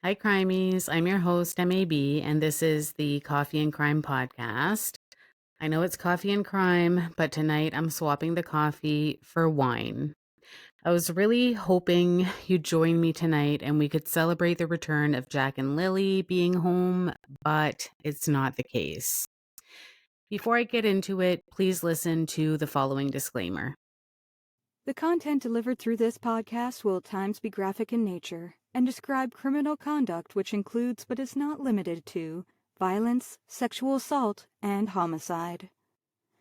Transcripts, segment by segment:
Hi, Crimies. I'm your host, MAB, and this is the Coffee and Crime podcast. I know it's Coffee and Crime, but tonight I'm swapping the coffee for wine. I was really hoping you'd join me tonight and we could celebrate the return of Jack and Lily being home, but it's not the case. Before I get into it, please listen to the following disclaimer. The content delivered through this podcast will at times be graphic in nature and describe criminal conduct which includes but is not limited to violence, sexual assault, and homicide.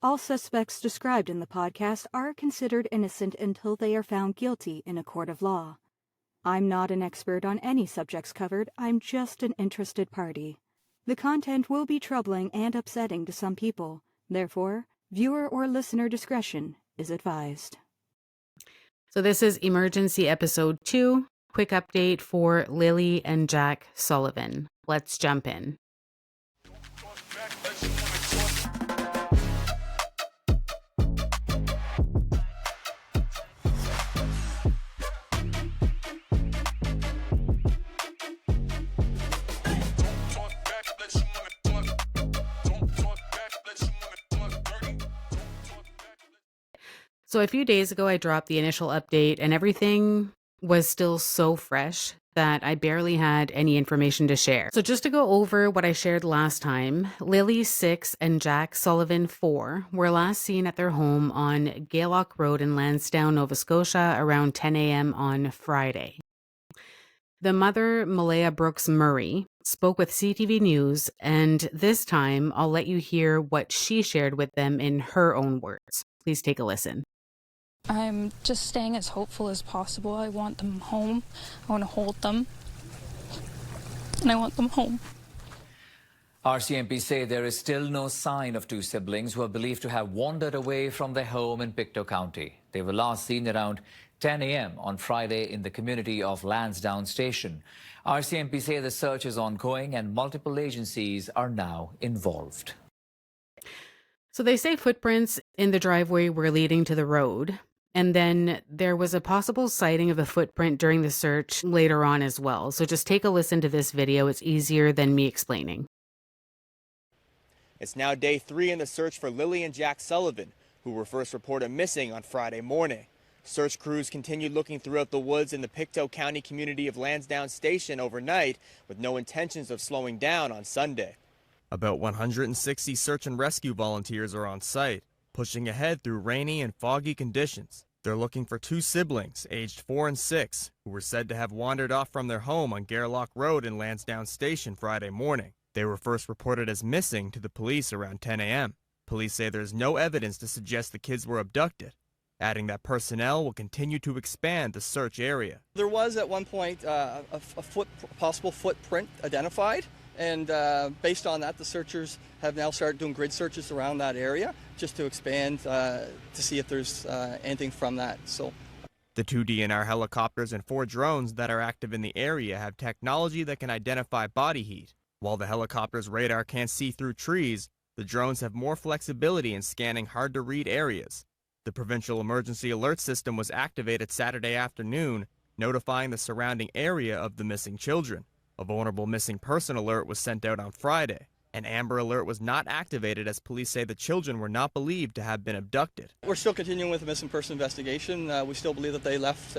All suspects described in the podcast are considered innocent until they are found guilty in a court of law. I'm not an expert on any subjects covered, I'm just an interested party. The content will be troubling and upsetting to some people, therefore, viewer or listener discretion is advised. So this is Emergency Episode 2, quick update for Lily and Jack Sullivan. Let's jump in. So a few days ago, I dropped the initial update and everything was still so fresh that I barely had any information to share. So just to go over what I shared last time, Lily 6 and Jack Sullivan 4 were last seen at their home on Gaylock Road in Lansdowne, Nova Scotia around 10 a.m. on Friday. The mother, Malaya Brooks Murray, spoke with CTV News, and this time I'll let you hear what she shared with them in her own words. Please take a listen. I'm just staying as hopeful as possible. I want them home. I want to hold them. And I want them home. RCMP say there is still no sign of two siblings who are believed to have wandered away from their home in Pictou County. They were last seen around 10 a.m. on Friday in the community of Lansdowne Station. RCMP say the search is ongoing and multiple agencies are now involved. So they say footprints in the driveway were leading to the road. And then there was a possible sighting of a footprint during the search later on as well. So just take a listen to this video. It's easier than me explaining. It's now day 3 in the search for Lily and Jack Sullivan, who were first reported missing on Friday morning. Search crews continued looking throughout the woods in the Pictou County community of Lansdowne Station overnight, with no intentions of slowing down on Sunday. About 160 search and rescue volunteers are on site, pushing ahead through rainy and foggy conditions. They're looking for two siblings, aged 4 and 6, who were said to have wandered off from their home on Gaylock Road in Lansdowne Station Friday morning. They were first reported as missing to the police around 10 a.m. Police say there's no evidence to suggest the kids were abducted, adding that personnel will continue to expand the search area. There was at one point a possible footprint identified, and based on that, the searchers have now started doing grid searches around that area just to expand to see if there's anything from that. So, the 2 DNR helicopters and 4 drones that are active in the area have technology that can identify body heat. While the helicopter's radar can't see through trees, the drones have more flexibility in scanning hard-to-read areas. The Provincial Emergency Alert System was activated Saturday afternoon, notifying the surrounding area of the missing children. A vulnerable missing person alert was sent out on Friday. An Amber Alert was not activated as police say the children were not believed to have been abducted. We're still continuing with the missing person investigation. We still believe that they left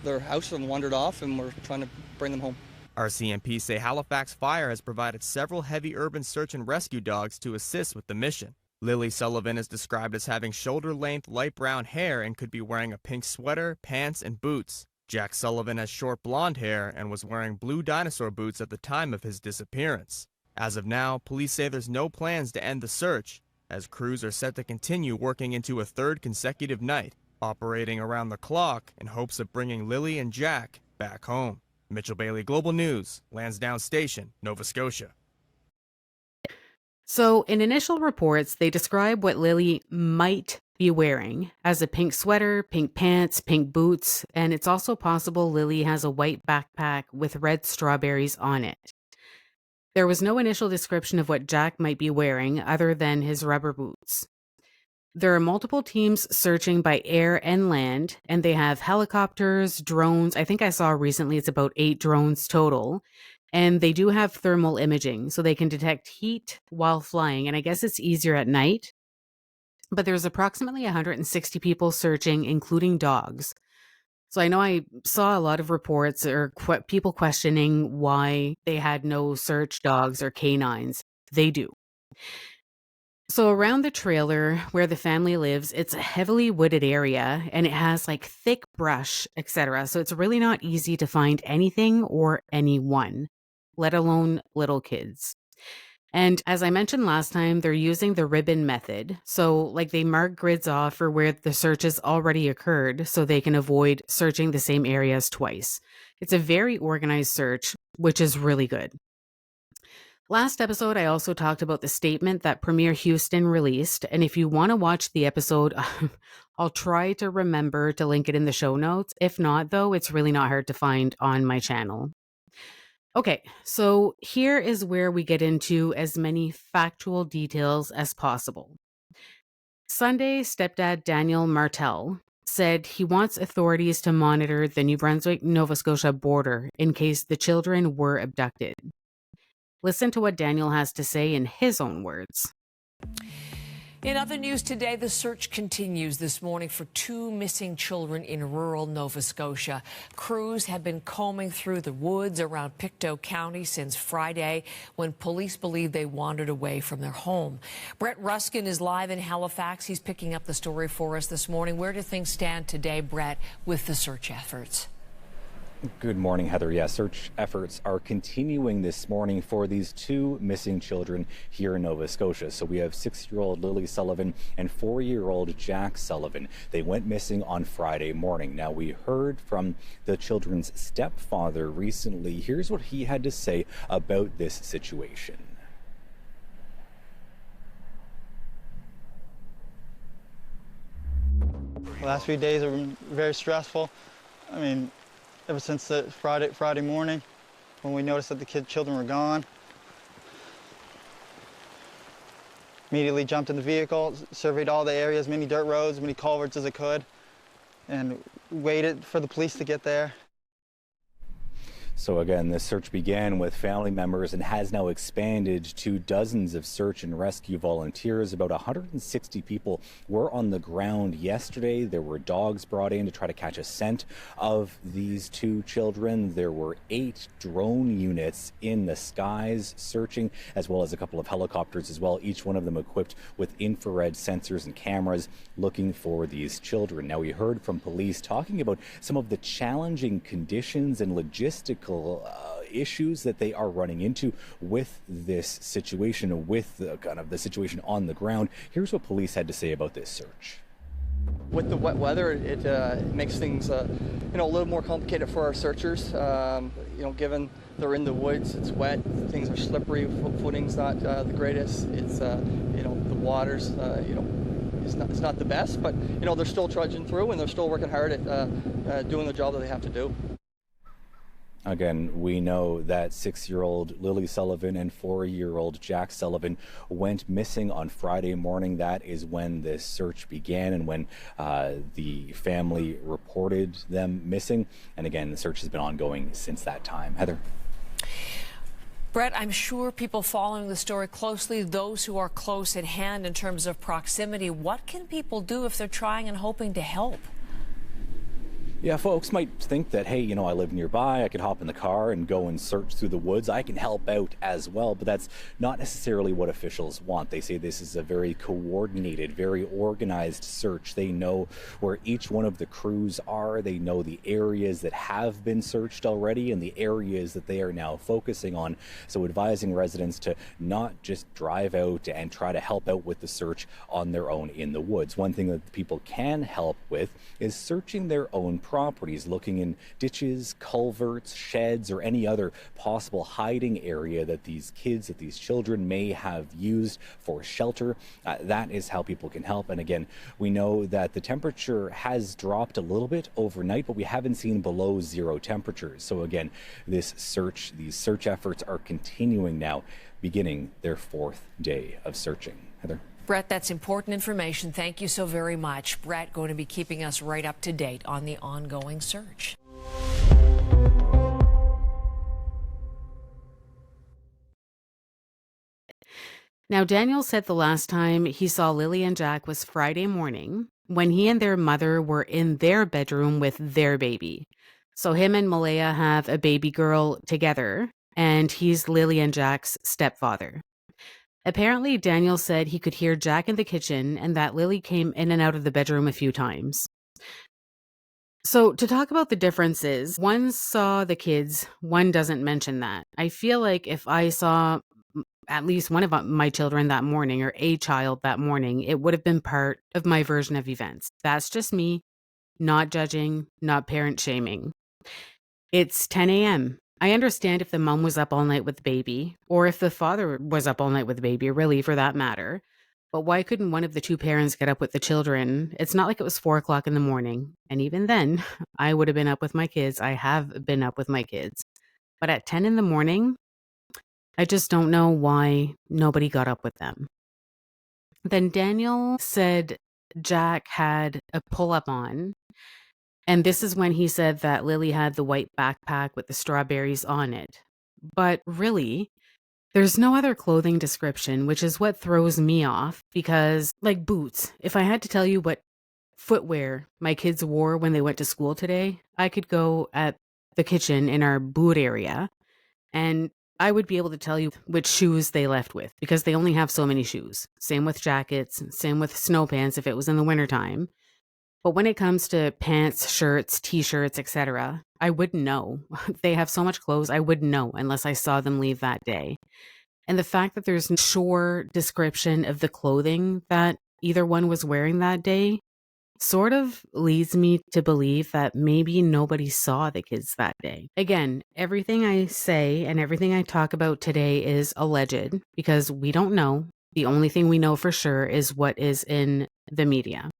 their house and wandered off, and we're trying to bring them home. RCMP say Halifax Fire has provided several heavy urban search and rescue dogs to assist with the mission. Lily Sullivan is described as having shoulder-length light brown hair and could be wearing a pink sweater, pants, and boots. Jack Sullivan has short blonde hair and was wearing blue dinosaur boots at the time of his disappearance. As of now, police say there's no plans to end the search, as crews are set to continue working into a third consecutive night, operating around the clock in hopes of bringing Lily and Jack back home. Mitchell Bailey, Global News, Lansdowne Station, Nova Scotia. So in initial reports, they describe what Lily might be wearing as a pink sweater, pink pants, pink boots, and it's also possible Lily has a white backpack with red strawberries on it. There was no initial description of what Jack might be wearing other than his rubber boots. There are multiple teams searching by air and land, and they have helicopters, drones. I think I saw recently it's about 8 drones total. And they do have thermal imaging, so they can detect heat while flying. And I guess it's easier at night. But there's approximately 160 people searching, including dogs. So I know I saw a lot of reports or people questioning why they had no search dogs or canines. They do. So around the trailer where the family lives, it's a heavily wooded area and it has like thick brush, etc. So it's really not easy to find anything or anyone, let alone little kids. And as I mentioned last time, they're using the ribbon method. So like they mark grids off for where the searches already occurred so they can avoid searching the same areas twice. It's a very organized search, which is really good. Last episode, I also talked about the statement that Premier Houston released. And if you want to watch the episode, I'll try to remember to link it in the show notes. If not, though, it's really not hard to find on my channel. Okay, so here is where we get into as many factual details as possible. Sunday, stepdad Daniel Martel said he wants authorities to monitor the New Brunswick-Nova Scotia border in case the children were abducted. Listen to what Daniel has to say in his own words. In other news today, the search continues this morning for 2 missing children in rural Nova Scotia. Crews have been combing through the woods around Pictou County since Friday when police believe they wandered away from their home. Brett Ruskin is live in Halifax. He's picking up the story for us this morning. Where do things stand today, Brett, with the search efforts? Good morning, Heather. Yeah, search efforts are continuing this morning for these 2 missing children here in Nova Scotia. So we have 6-year-old Lily Sullivan and 4-year-old Jack Sullivan. They went missing on Friday morning. Now, we heard from the children's stepfather recently. Here's what he had to say about this situation. The last few days have been very stressful. I mean, ever since the Friday morning when we noticed that the children were gone. Immediately jumped in the vehicle, surveyed all the areas, many dirt roads, many culverts as I could, and waited for the police to get there. So again, this search began with family members and has now expanded to dozens of search and rescue volunteers. About 160 people were on the ground yesterday. There were dogs brought in to try to catch a scent of these 2 children. There were 8 drone units in the skies searching, as well as a couple of helicopters as well, each one of them equipped with infrared sensors and cameras looking for these children. Now, we heard from police talking about some of the challenging conditions and logistical issues that they are running into with this situation, with the kind of the situation on the ground. Here's what police had to say about this search. With the wet weather, it makes things a little more complicated for our searchers. Given they're in the woods, it's wet, things are slippery, footing's not the greatest. It's the water's it's not the best, but they're still trudging through and they're still working hard at doing the job that they have to do. Again, we know that 6-year-old Lily Sullivan and 4-year-old Jack Sullivan went missing on Friday morning. That is when this search began and when the family reported them missing. And again, the search has been ongoing since that time. Heather. Brett, I'm sure people following the story closely, those who are close at hand in terms of proximity, what can people do if they're trying and hoping to help? Yeah, folks might think that, hey, I live nearby, I could hop in the car and go and search through the woods. I can help out as well, but that's not necessarily what officials want. They say this is a very coordinated, very organized search. They know where each one of the crews are. They know the areas that have been searched already and the areas that they are now focusing on. So advising residents to not just drive out and try to help out with the search on their own in the woods. One thing that people can help with is searching their own properties, looking in ditches, culverts, sheds, or any other possible hiding area that these children may have used for shelter. That is how people can help. And again, we know that the temperature has dropped a little bit overnight, but we haven't seen below 0 temperatures. So again, these search efforts are continuing now, beginning their 4th day of searching. Heather. Brett, that's important information. Thank you so very much. Brett going to be keeping us right up to date on the ongoing search. Now, Daniel said the last time he saw Lily and Jack was Friday morning when he and their mother were in their bedroom with their baby. So him and Malaya have a baby girl together, and he's Lily and Jack's stepfather. Apparently, Daniel said he could hear Jack in the kitchen and that Lily came in and out of the bedroom a few times. So, to talk about the differences, one saw the kids, one doesn't mention that. I feel like if I saw at least one of my children that morning or a child that morning, it would have been part of my version of events. That's just me, not judging, not parent shaming. It's 10 a.m. I understand if the mom was up all night with the baby, or if the father was up all night with the baby, really, for that matter. But why couldn't one of the two parents get up with the children? It's not like it was 4 o'clock in the morning. And even then, I would have been up with my kids. I have been up with my kids. But at 10 in the morning, I just don't know why nobody got up with them. Then Daniel said Jack had a pull-up on. And this is when he said that Lily had the white backpack with the strawberries on it. But really, there's no other clothing description, which is what throws me off because, like boots, if I had to tell you what footwear my kids wore when they went to school today, I could go at the kitchen in our boot area and I would be able to tell you which shoes they left with because they only have so many shoes. Same with jackets, same with snow pants if it was in the wintertime. But when it comes to pants, shirts, t-shirts, etc., I wouldn't know. They have so much clothes, I wouldn't know unless I saw them leave that day. And the fact that there's no sure description of the clothing that either one was wearing that day sort of leads me to believe that maybe nobody saw the kids that day. Again, everything I say and everything I talk about today is alleged because we don't know. The only thing we know for sure is what is in the media.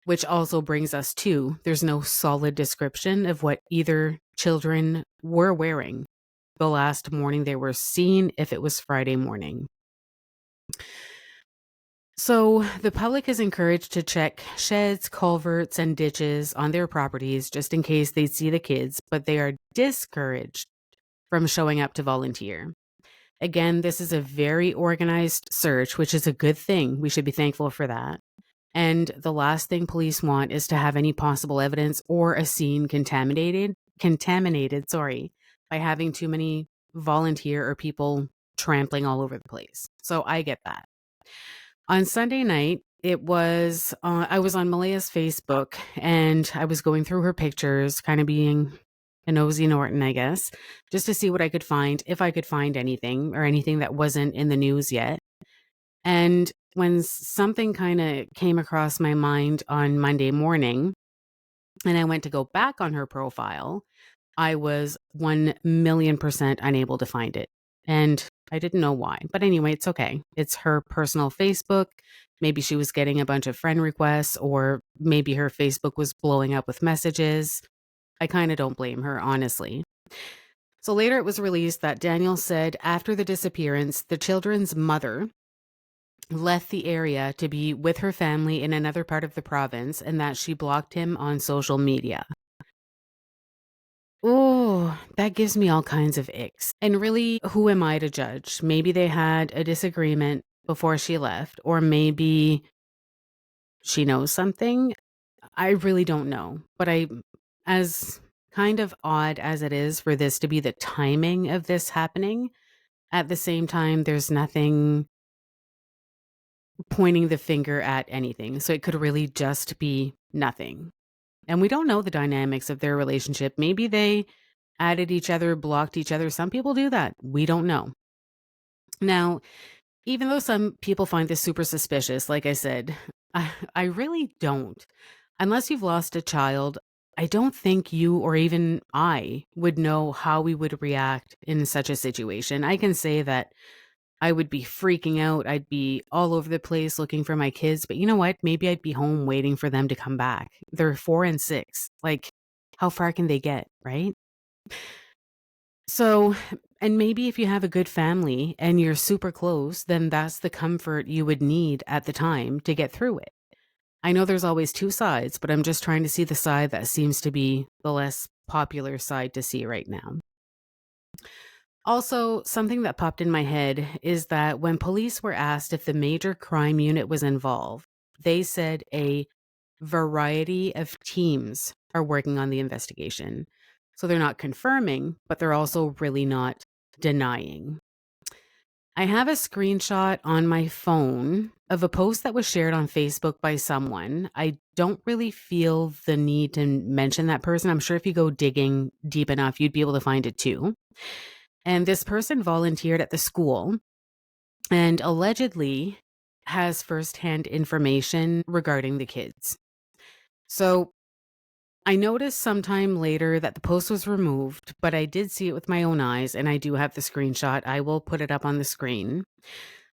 Which also brings us to, there's no solid description of what either children were wearing the last morning they were seen, if it was Friday morning. So the public is encouraged to check sheds, culverts, and ditches on their properties just in case they see the kids, but they are discouraged from showing up to volunteer. Again, this is a very organized search, which is a good thing. We should be thankful for that. And the last thing police want is to have any possible evidence or a scene contaminated, by having too many volunteer or people trampling all over the place. So I get that. On Sunday night, I was on Malaya's Facebook and I was going through her pictures, kind of being a nosy Norton, I guess, just to see what I could find, if I could find anything or anything that wasn't in the news yet. And when something kind of came across my mind on Monday morning and I went to go back on her profile, I was 1,000,000% unable to find it. And I didn't know why. But anyway, it's okay. It's her personal Facebook. Maybe she was getting a bunch of friend requests, or maybe her Facebook was blowing up with messages. I kind of don't blame her, honestly. So later it was released that Daniel said after the disappearance, the children's mother left the area to be with her family in another part of the province and that she blocked him on social media. Oh, that gives me all kinds of icks. And really, who am I to judge? Maybe they had a disagreement before she left, or maybe she knows something. I really don't know. But as kind of odd as it is for this to be the timing of this happening, at the same time, there's nothing pointing the finger at anything. So it could really just be nothing. And we don't know the dynamics of their relationship. Maybe they added each other, blocked each other. Some people do that. We don't know. Now, even though some people find this super suspicious, like I said, I really don't. Unless you've lost a child, I don't think you or even I would know how we would react in such a situation. I can say that I would be freaking out. I'd be all over the place looking for my kids. But you know what? Maybe I'd be home waiting for them to come back. They're 4 and 6. Like, how far can they get, right? So, and maybe if you have a good family and you're super close, then that's the comfort you would need at the time to get through it. I know there's always two sides, but I'm just trying to see the side that seems to be the less popular side to see right now. Also, something that popped in my head is that when police were asked if the major crime unit was involved, they said a variety of teams are working on the investigation. So they're not confirming, but they're also really not denying. I have a screenshot on my phone of a post that was shared on Facebook by someone. I don't really feel the need to mention that person. I'm sure if you go digging deep enough, you'd be able to find it too. And this person volunteered at the school and allegedly has firsthand information regarding the kids. So I noticed sometime later that the post was removed, but I did see it with my own eyes, and I do have the screenshot. I will put it up on the screen.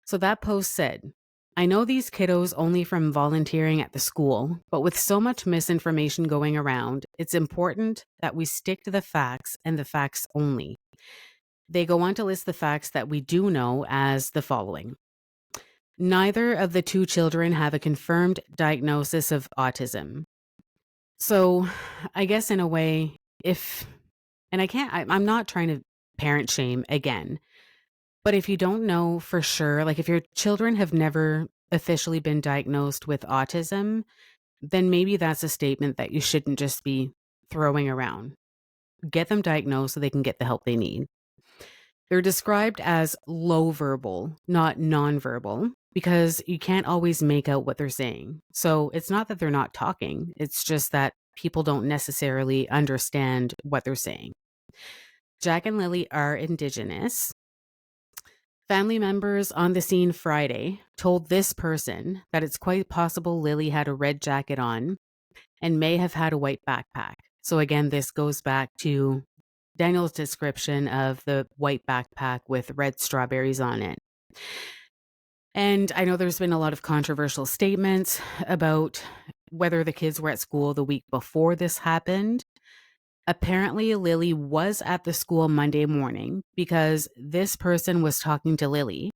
So that post said, I know these kiddos only from volunteering at the school, but with so much misinformation going around, it's important that we stick to the facts and the facts only. They go on to list the facts that we do know as the following. Neither of the two children have a confirmed diagnosis of autism. So I guess in a way, I'm not trying to parent shame again, but if you don't know for sure, like if your children have never officially been diagnosed with autism, then maybe that's a statement that you shouldn't just be throwing around. Get them diagnosed so they can get the help they need. They're described as low verbal, not nonverbal, because you can't always make out what they're saying. So it's not that they're not talking, it's just that people don't necessarily understand what they're saying. Jack and Lily are Indigenous. Family members on the scene Friday told this person that it's quite possible Lily had a red jacket on and may have had a white backpack. So again, this goes back to Daniel's description of the white backpack with red strawberries on it. And I know there's been a lot of controversial statements about whether the kids were at school the week before this happened. Apparently, Lily was at the school Monday morning because this person was talking to Lily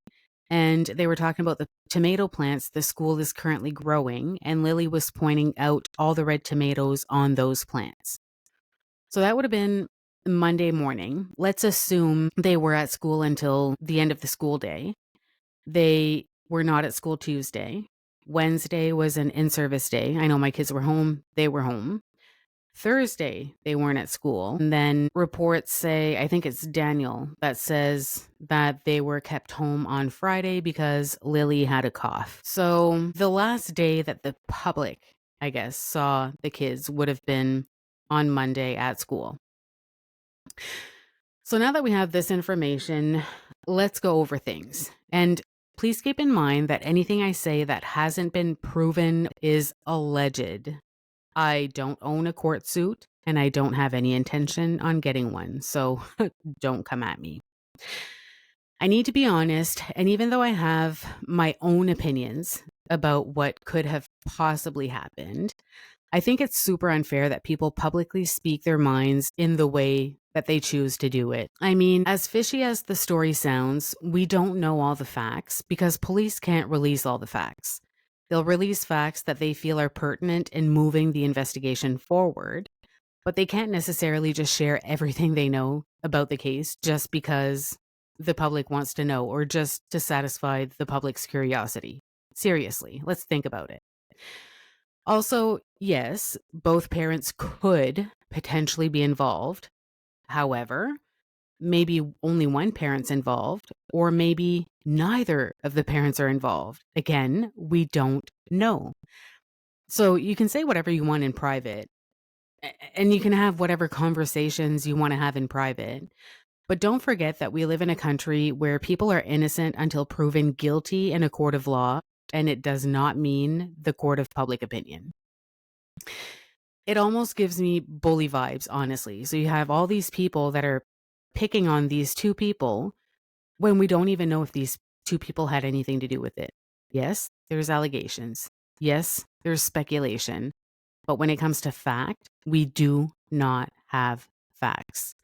and they were talking about the tomato plants the school is currently growing. And Lily was pointing out all the red tomatoes on those plants. So that would have been Monday morning. Let's assume they were at school until the end of the school day. They were not at school Tuesday. Wednesday was an in-service day. I know my kids were home. They were home. Thursday, they weren't at school. And then reports say, I think it's Daniel that says that they were kept home on Friday because Lily had a cough. So the last day that the public, I guess, saw the kids would have been on Monday at school. So now that we have this information, let's go over things. And please keep in mind that anything I say that hasn't been proven is alleged. I don't own a court suit and I don't have any intention on getting one, so don't come at me. I need to be honest, and even though I have my own opinions about what could have possibly happened, I think it's super unfair that people publicly speak their minds in the way that they choose to do it. I mean, as fishy as the story sounds, we don't know all the facts because police can't release all the facts. They'll release facts that they feel are pertinent in moving the investigation forward, but they can't necessarily just share everything they know about the case just because the public wants to know or just to satisfy the public's curiosity. Seriously, let's think about it. Also, yes, both parents could potentially be involved. However, maybe only one parent's involved, or maybe neither of the parents are involved. Again, we don't know. So you can say whatever you want in private, and you can have whatever conversations you want to have in private. But don't forget that we live in a country where people are innocent until proven guilty in a court of law, and it does not mean the court of public opinion. It almost gives me bully vibes, honestly. So you have all these people that are picking on these two people when we don't even know if these two people had anything to do with it. Yes, there's allegations. Yes, there's speculation. But when it comes to fact, we do not have facts.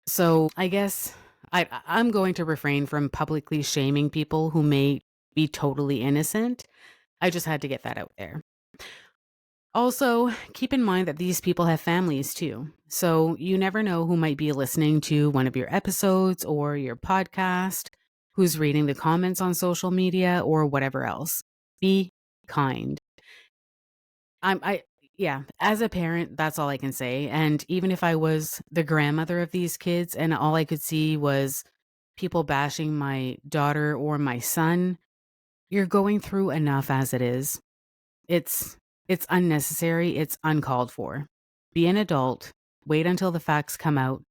So I guess I'm going to refrain from publicly shaming people who may be totally innocent. I just had to get that out there. Also, keep in mind that these people have families too. So you never know who might be listening to one of your episodes or your podcast, who's reading the comments on social media or whatever else. Be kind. I yeah, as a parent, that's all I can say. And even if I was the grandmother of these kids and all I could see was people bashing my daughter or my son, you're going through enough as it is. It's it's unnecessary, it's uncalled for. Be an adult, wait until the facts come out,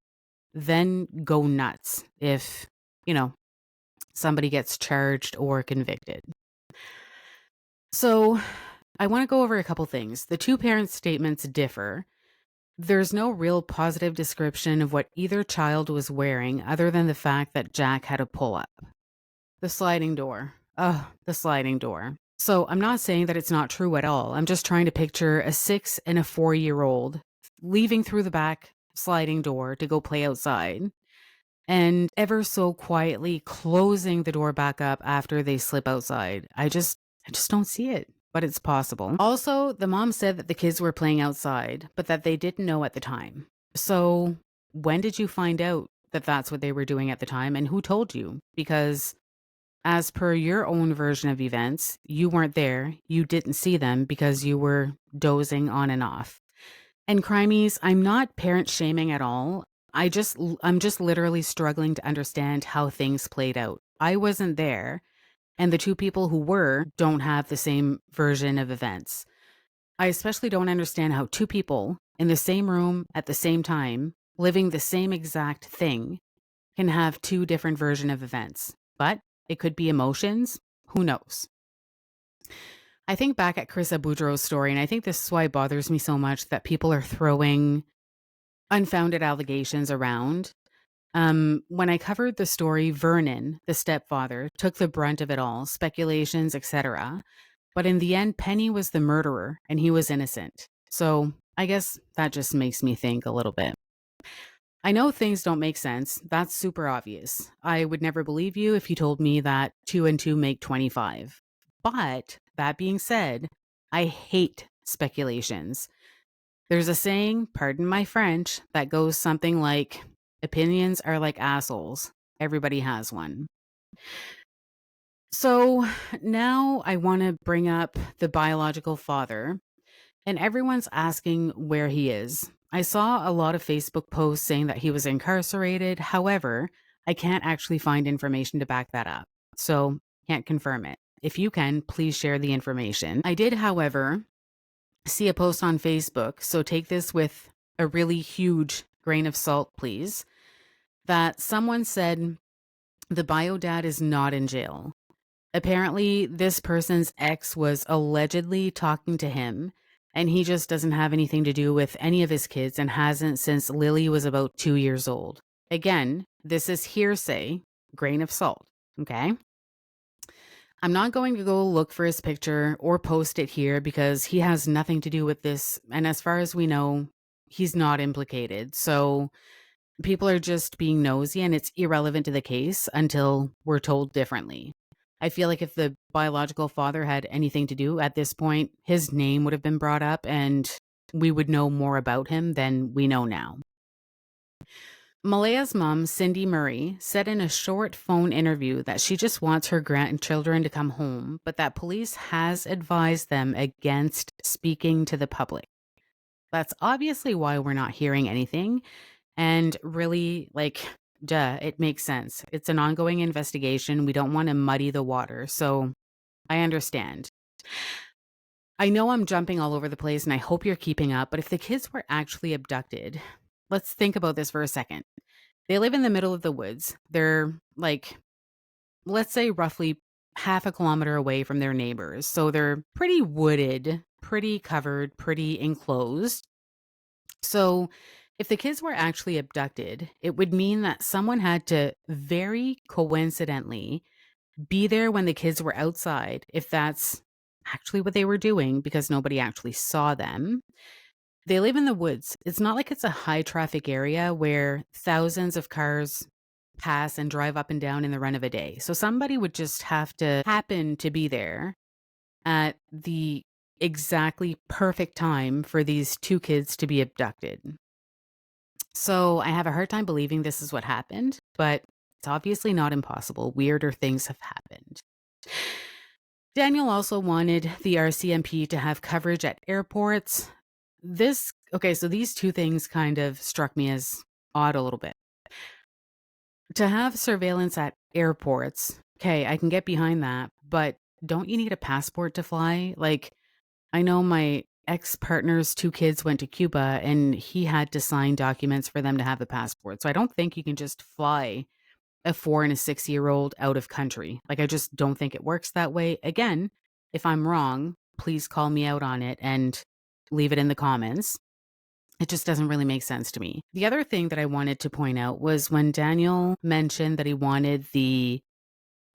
then go nuts if, you know, somebody gets charged or convicted. So, I want to go over a couple things. The two parents' statements differ. There's no real positive description of what either child was wearing other than the fact that Jack had a pull up. The sliding door. Oh, the sliding door. So I'm not saying that it's not true at all. I'm just trying to picture a 6 and a 4-year-old leaving through the back sliding door to go play outside and ever so quietly closing the door back up after they slip outside. I just don't see it, but it's possible. Also, the mom said that the kids were playing outside, but that they didn't know at the time. So, when did you find out that that's what they were doing at the time and who told you? Because as per your own version of events, you weren't there, you didn't see them because you were dozing on and off. And crimies, I'm not parent shaming at all. I'm just literally struggling to understand how things played out. I wasn't there, and the two people who were don't have the same version of events. I especially don't understand how two people in the same room at the same time, living the same exact thing, can have two different versions of events. But it could be emotions. Who knows? I think back at Chris Boudreau's story, and I think this is why it bothers me so much that people are throwing unfounded allegations around. When I covered the story, Vernon, the stepfather, took the brunt of it all, speculations, etc. But in the end, Penny was the murderer, and he was innocent. So I guess that just makes me think a little bit. I know things don't make sense. That's super obvious. I would never believe you if you told me that 2 and 2 make 25. But that being said, I hate speculations. There's a saying, pardon my French, that goes something like, opinions are like assholes. Everybody has one. So now I want to bring up the biological father, and everyone's asking where he is. I saw a lot of Facebook posts saying that he was incarcerated. However, I can't actually find information to back that up. So, can't confirm it. If you can, please share the information. I did, however, see a post on Facebook, so take this with a really huge grain of salt, please, that someone said the bio dad is not in jail. Apparently, this person's ex was allegedly talking to him, and he just doesn't have anything to do with any of his kids and hasn't since Lily was about 2 years old. Again, this is hearsay, grain of salt, okay? I'm not going to go look for his picture or post it here because he has nothing to do with this, and as far as we know, he's not implicated. So people are just being nosy, and it's irrelevant to the case until we're told differently. I feel like if the biological father had anything to do at this point, his name would have been brought up and we would know more about him than we know now. Malaya's mom, Cindy Murray, said in a short phone interview that she just wants her grandchildren to come home, but that police has advised them against speaking to the public. That's obviously why we're not hearing anything. And really, duh, it makes sense. It's an ongoing investigation. We don't want to muddy the water. So I understand. I know I'm jumping all over the place and I hope you're keeping up, but if the kids were actually abducted, let's think about this for a second. They live in the middle of the woods. They're let's say roughly half a kilometer away from their neighbors. So they're pretty wooded, pretty covered, pretty enclosed. So if the kids were actually abducted, it would mean that someone had to very coincidentally be there when the kids were outside, if that's actually what they were doing, because nobody actually saw them. They live in the woods. It's not like it's a high traffic area where thousands of cars pass and drive up and down in the run of a day. So somebody would just have to happen to be there at the exactly perfect time for these two kids to be abducted. So I have a hard time believing this is what happened, but it's obviously not impossible. Weirder things have happened. Daniel also wanted the RCMP to have coverage at airports. So these two things kind of struck me as odd a little bit. To have surveillance at airports, okay, I can get behind that, but don't you need a passport to fly? Like, I know my ex-partner's two kids went to Cuba and he had to sign documents for them to have the passport. So I don't think you can just fly a 4 and a 6-year-old out of country. Like, I just don't think it works that way. Again, if I'm wrong, please call me out on it and leave it in the comments. It just doesn't really make sense to me. The other thing that I wanted to point out was when Daniel mentioned that he wanted the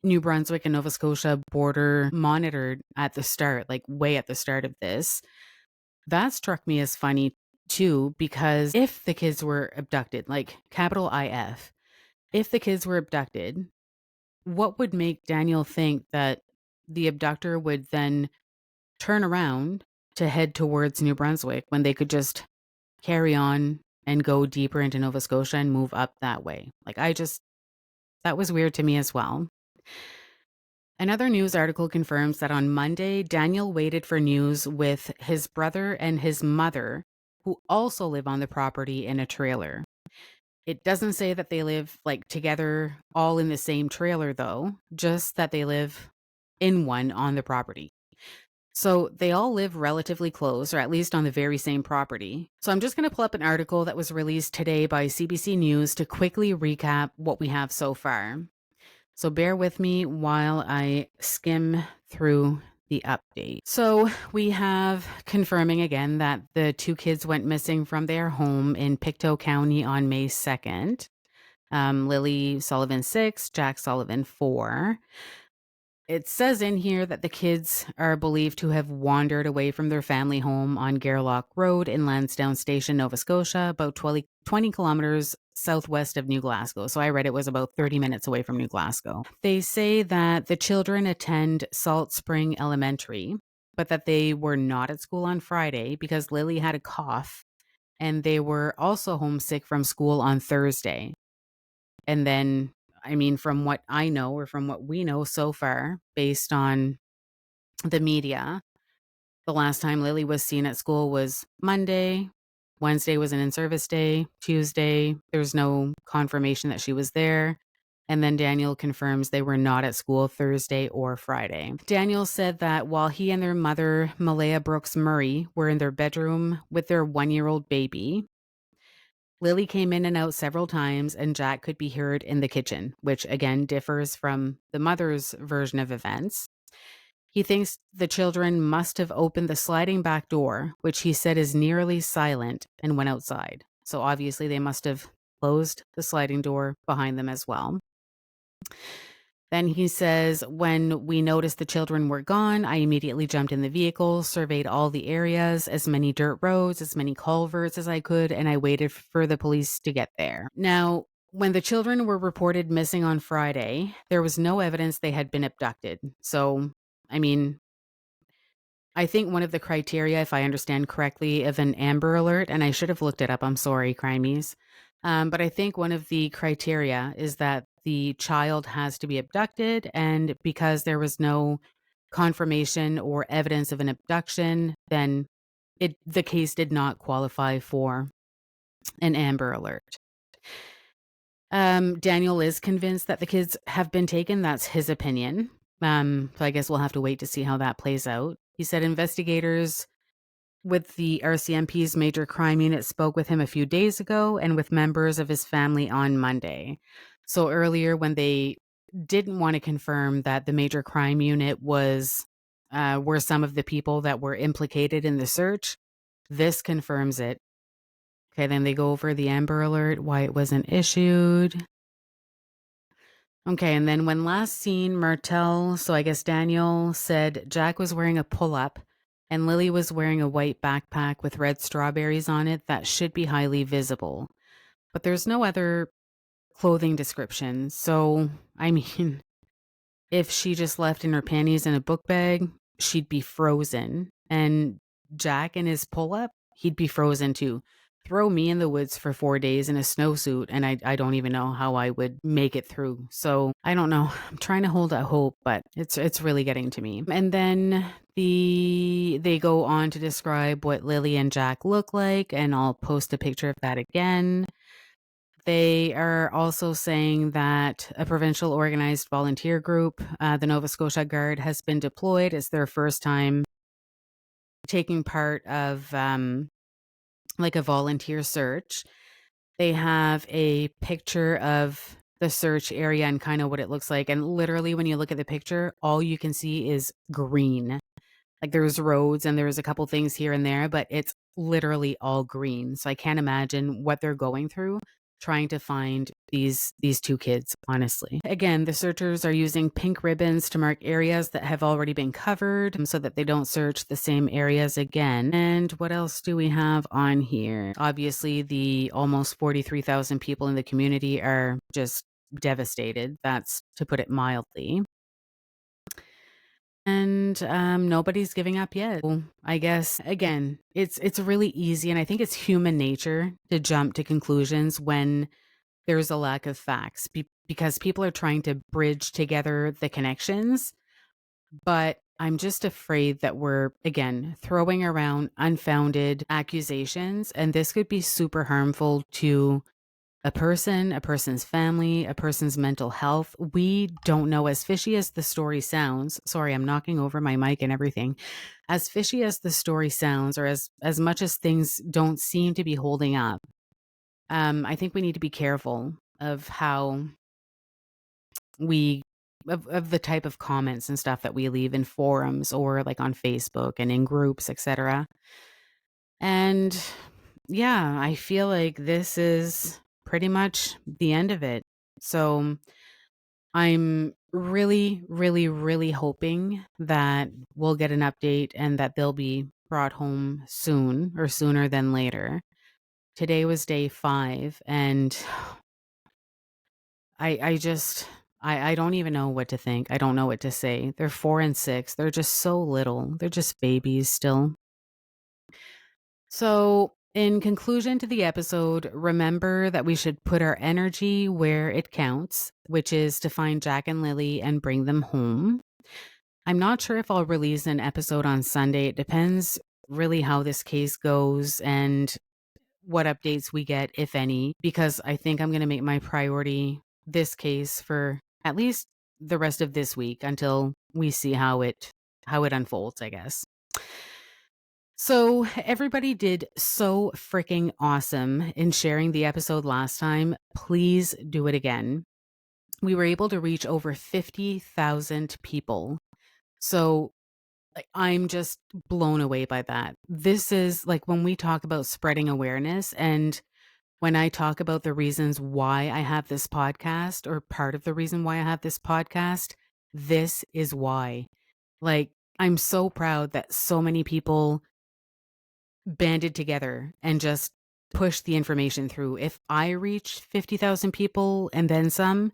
New Brunswick and Nova Scotia border monitored at the start, like way at the start of this. That struck me as funny too, because if the kids were abducted, like capital if the kids were abducted, what would make Daniel think that the abductor would then turn around to head towards New Brunswick when they could just carry on and go deeper into Nova Scotia and move up that way? Like, that was weird to me as well. Another news article confirms that on Monday, Daniel waited for news with his brother and his mother, who also live on the property in a trailer. It doesn't say that they live like together all in the same trailer, though, just that they live in one on the property. So they all live relatively close, or at least on the very same property. So I'm just going to pull up an article that was released today by CBC News to quickly recap what we have so far. So bear with me while I skim through the update. So we have confirming again that the two kids went missing from their home in Pictou County on May 2nd. Lily Sullivan 6, Jack Sullivan 4. It says in here that the kids are believed to have wandered away from their family home on Gairloch Road in Lansdowne Station, Nova Scotia, about 20 kilometers southwest of New Glasgow. So I read it was about 30 minutes away from New Glasgow. They say that the children attend Salt Spring Elementary, but that they were not at school on Friday because Lily had a cough, and they were also homesick from school on Thursday. And then, I mean, from what I know, or from what we know so far, based on the media, the last time Lily was seen at school was Monday. Wednesday was an in-service day. Tuesday, there's no confirmation that she was there. And then Daniel confirms they were not at school Thursday or Friday. Daniel said that while he and their mother, Malaya Brooks Murray, were in their bedroom with their 1-year-old baby, Lily came in and out several times, and Jack could be heard in the kitchen, which again differs from the mother's version of events. He thinks the children must have opened the sliding back door, which he said is nearly silent, and went outside. So obviously they must have closed the sliding door behind them as well. Then he says, when we noticed the children were gone, I immediately jumped in the vehicle, surveyed all the areas, as many dirt roads, as many culverts as I could, and I waited for the police to get there. Now, when the children were reported missing on Friday, there was no evidence they had been abducted. So, I mean, I think one of the criteria, if I understand correctly, of an Amber Alert, and I should have looked it up, I'm sorry, Crimies, but I think one of the criteria is that the child has to be abducted, and because there was no confirmation or evidence of an abduction, then the case did not qualify for an Amber Alert. Daniel is convinced that the kids have been taken. That's his opinion. So I guess we'll have to wait to see how that plays out. He said investigators with the RCMP's Major Crime Unit spoke with him a few days ago and with members of his family on Monday. So earlier, when they didn't want to confirm that the Major Crime Unit were some of the people that were implicated in the search, this confirms it. Okay, then they go over the Amber Alert, why it wasn't issued. Okay, and then when last seen, Martel, so I guess Daniel said Jack was wearing a pull-up And Lily was wearing a white backpack with red strawberries on it that should be highly visible. But there's no other clothing description. So, I mean, if she just left in her panties and a book bag, she'd be frozen. And Jack in his pull-up, he'd be frozen too. Throw me in the woods for 4 days in a snowsuit, and I don't even know how I would make it through. So I don't know. I'm trying to hold out hope, but it's really getting to me. And then they go on to describe what Lily and Jack look like, and I'll post a picture of that again. They are also saying that a provincial organized volunteer group, the Nova Scotia Guard, has been deployed. It's their first time taking part of like a volunteer search. They have a picture of the search area and kind of what it looks like. And literally, when you look at the picture, all you can see is green. Like there's roads and there's a couple things here and there, but it's literally all green. So I can't imagine what they're going through trying to find these two kids, honestly. Again, the searchers are using pink ribbons to mark areas that have already been covered so that they don't search the same areas again. And what else do we have on here? Obviously, the almost 43,000 people in the community are just devastated. That's to put it mildly. And nobody's giving up yet. So I guess, again, it's really easy, and I think it's human nature to jump to conclusions when there's a lack of facts because people are trying to bridge together the connections. But I'm just afraid that we're, again, throwing around unfounded accusations, and this could be super harmful to a person's family, a person's mental health. We don't know. As fishy as the story sounds, sorry, I'm knocking over my mic and everything. As fishy as the story sounds, or as much as things don't seem to be holding up, I think we need to be careful of how of the type of comments and stuff that we leave in forums or like on Facebook and in groups, etc. And yeah, I feel like this is pretty much the end of it. So I'm really, really, really hoping that we'll get an update and that they'll be brought home soon or sooner than later. Today was day 5, and I don't even know what to think. I don't know what to say. They're 4 and 6. They're just so little. They're just babies still. So, in conclusion to the episode, remember that we should put our energy where it counts, which is to find Jack and Lily and bring them home. I'm not sure if I'll release an episode on Sunday. It depends really how this case goes and what updates we get, if any, because I think I'm going to make my priority this case for at least the rest of this week until we see how it unfolds, I guess. So everybody did so freaking awesome in sharing the episode last time. Please do it again. We were able to reach over 50,000 people. So I'm just blown away by that. This is like when we talk about spreading awareness, and when I talk about the reasons why I have this podcast, or part of the reason why I have this podcast, this is why. Like, I'm so proud that so many people banded together and just pushed the information through. If I reach 50,000 people and then some,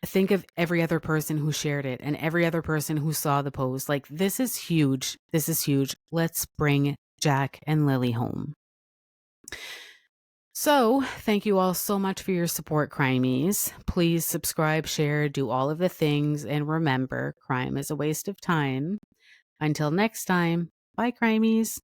think of every other person who shared it and every other person who saw the post. Like, this is huge. This is huge. Let's bring Jack and Lily home. So, thank you all so much for your support, Crimies. Please subscribe, share, do all of the things, and remember, crime is a waste of time. Until next time, bye, Crimies.